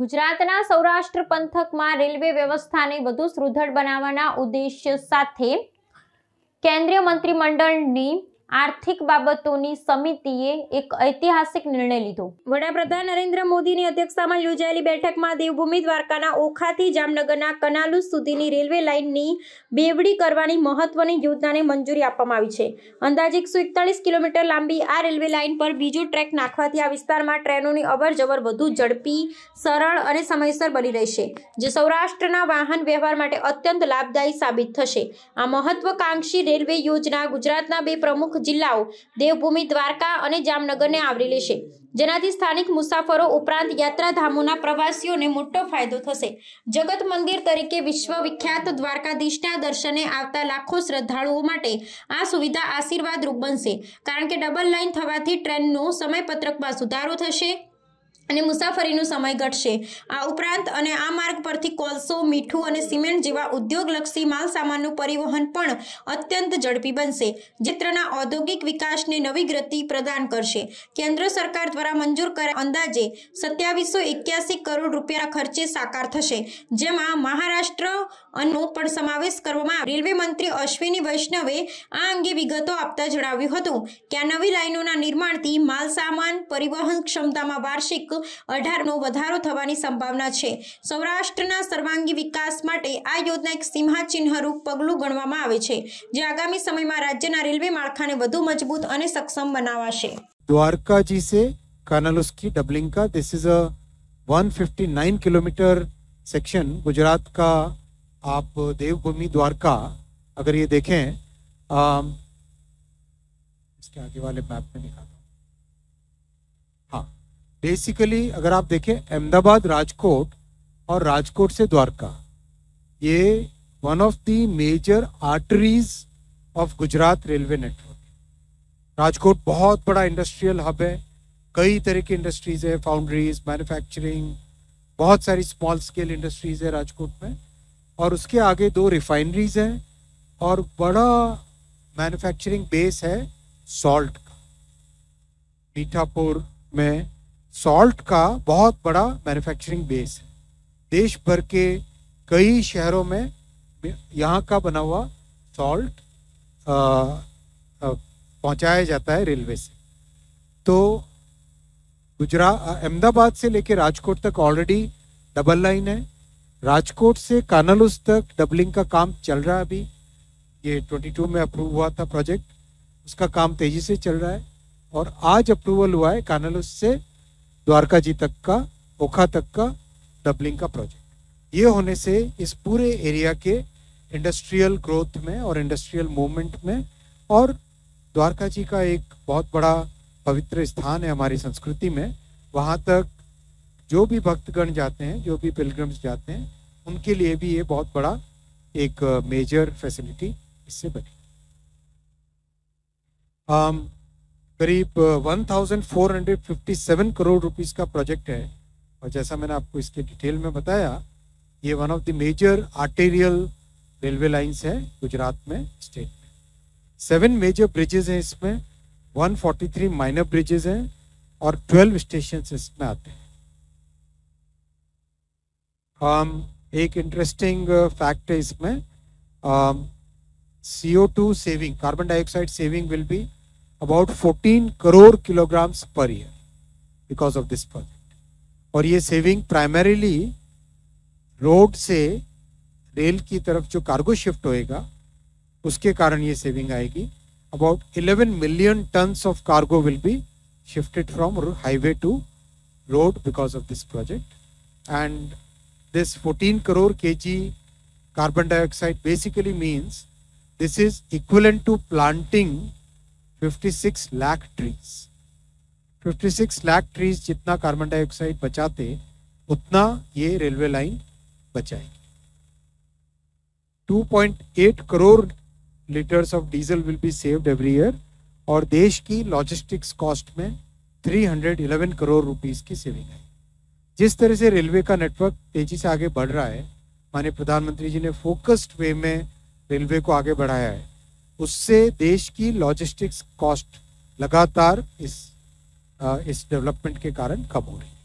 ગુજરાતના સૌરાષ્ટ્ર પંથકમાં રેલવે વ્યવસ્થાને વધુ સુદૃઢ બનાવવાના ઉદ્દેશ્ય સાથે કેન્દ્રીય મંત્રીમંડળની આર્થિક બાબતોની સમિતિએ એક ઐતિહાસિક નિર્ણય લીધો। વડાપ્રધાન નરેન્દ્ર મોદીની અધ્યક્ષતામાં યોજાયેલી બેઠકમાં દેવભૂમિ દ્વારકાના ઓખાથી જામનગરના કનાલુસ સુધીની રેલવે લાઇનની બેવડી કરવાની મહત્વની યોજનાને મંજૂરી આપવામાં આવી છે। અંદાજે 141 કિલોમીટર લાંબી આ રેલવે લાઇન પર બીજો ટ્રેક નાખવાથી આ વિસ્તારમાં ટ્રેનોની અવરજવર વધુ ઝડપી, સરળ અને સમયસર બની રહેશે, જે સૌરાષ્ટ્રના વાહન વ્યવહાર માટે અત્યંત લાભદાયી સાબિત થશે। આ મહત્વકાંક્ષી રેલવે યોજના ગુજરાતના બે પ્રમુખ જિલ્લાઓ દેવભૂમિ દ્વારકા અને જામનગરને આવરી લેશે, જેનાથી સ્થાનિક મુસાફરો ઉપરાંત યાત્રાધામોના પ્રવાસીઓને મોટો ફાયદો થશે। જગત મંદિર તરીકે વિશ્વવિખ્યાત દ્વારકાધીશના દર્શને આવતા લાખો શ્રદ્ધાળુઓ માટે આ સુવિધા આશીર્વાદરૂપ બનશે, કારણ કે ડબલ લાઇન થવાથી ટ્રેનનો સમયપત્રકમાં સુધારો થશે અને મુસાફરીનો સમય ઘટશે। આ ઉપરાંત અને આ માર્ગ પરથી કોલસો, મીઠું અને સિમેન્ટ જેવા ઉદ્યોગલક્ષી માલ સામાનનું પરિવહન પણ અત્યંત ઝડપી બનશે, જે ક્ષેત્રના ઔદ્યોગિક વિકાસને નવી ગતિ પ્રદાન કરશે। કેન્દ્ર સરકાર દ્વારા મંજૂર કરાયેલ અંદાજે 2781 કરોડ રૂપિયાના ખર્ચે સાકાર થશે, જેમાં મહારાષ્ટ્રનો પણ સમાવેશ કરવામાં આવ્યો। રેલવે મંત્રી અશ્વિની વૈષ્ણવે આ અંગે વિગતો આપતા જણાવ્યું હતું કે આ નવી લાઇનોના નિર્માણથી માલ સામાન પરિવહન ક્ષમતામાં વાર્ષિક 18% વધારો થવાની સંભાવના છે। સૌરાષ્ટ્રના સર્વાંગી વિકાસ માટે આ યોજના એક સિંહાચિહ્નરૂપ પગલું ગણવામાં આવે છે, જે આગામી સમયમાં રાજ્યના રેલવે માળખાને વધુ મજબૂત અને સક્ષમ બનાવશે। द्वारका जी से कानालुस की डबलिंग का this is a 159 kilometre section Gujarat का। आप देवभूमि द्वारका अगर ये देखें, इसके आगे वाले मैप में दिखाता हूँ। हाँ, बेसिकली अगर आप देखें अहमदाबाद, राजकोट और राजकोट से द्वारका, ये one of the major arteries of Gujarat railway network. Rajkot बहुत बड़ा इंडस्ट्रियल हब है, कई तरह की इंडस्ट्रीज है, फाउंड्रीज, मैन्युफैक्चरिंग, बहुत सारी स्मॉल स्केल इंडस्ट्रीज है राजकोट में, और उसके आगे 2 रिफाइनरीज हैं और बड़ा मैन्युफैक्चरिंग बेस है सॉल्ट का। मीठापुर में सॉल्ट का बहुत बड़ा मैन्युफैक्चरिंग बेस है। देश भर के कई शहरों में यहाँ का बना हुआ सॉल्ट पहुँचाया जाता है रेलवे से। तो अहमदाबाद से लेकर राजकोट तक ऑलरेडी डबल लाइन है। राजकोट से कानालुस तक डबलिंग का काम चल रहा है। अभी ये 22 में अप्रूव हुआ था प्रोजेक्ट, उसका काम तेजी से चल रहा है और आज अप्रूवल हुआ है कानालुस से द्वारका जी तक का, ओखा तक का डबलिंग का प्रोजेक्ट। ये होने से इस पूरे एरिया के इंडस्ट्रियल ग्रोथ में और इंडस्ट्रियल मूवमेंट में, और द्वारका जी का एक बहुत बड़ा पवित्र स्थान है हमारी संस्कृति में, वहाँ तक जो भी भक्तगण जाते हैं, जो भी पिलग्रिम्स जाते हैं, उनके लिए भी ये बहुत बड़ा एक मेजर फैसिलिटी इससे बनी। करीब 1457 करोड़ रुपीस का प्रोजेक्ट है, और जैसा मैंने आपको इसके डिटेल में बताया, ये one of the major arterial railway lines है गुजरात में, स्टेट में। 7 मेजर ब्रिजेस हैं इसमें, 143 माइनर ब्रिजेस हैं और 12 स्टेशन इसमें आते हैं। एक इंटरेस्टिंग फैक्ट है इसमें, CO2 saving, carbon dioxide saving will be about 14 crore kilograms per year because of this project। और ये सेविंग प्राइमरीली रोड से रेल की तरफ जो कार्गो शिफ्ट होएगा उसके कारण ये सेविंग आएगी। About 11 million tons of cargo will be shifted from highway to road because of this project, and this 14 crore kg carbon dioxide basically means this is equivalent to planting 56 lakh trees। 56 lakh trees जितना carbon dioxide बचाते, उतना ये railway line बचाएगी। 2.8 crore litres of diesel will be saved every year, और देश की logistics cost में 311 crore rupees की सेविंग है। जिस तरह से रेलवे का नेटवर्क तेजी से आगे बढ़ रहा है, माननीय प्रधानमंत्री जी ने फोकस्ड वे में रेलवे को आगे बढ़ाया है, उससे देश की लॉजिस्टिक्स कॉस्ट लगातार इस डेवलपमेंट के कारण कम हो रही है।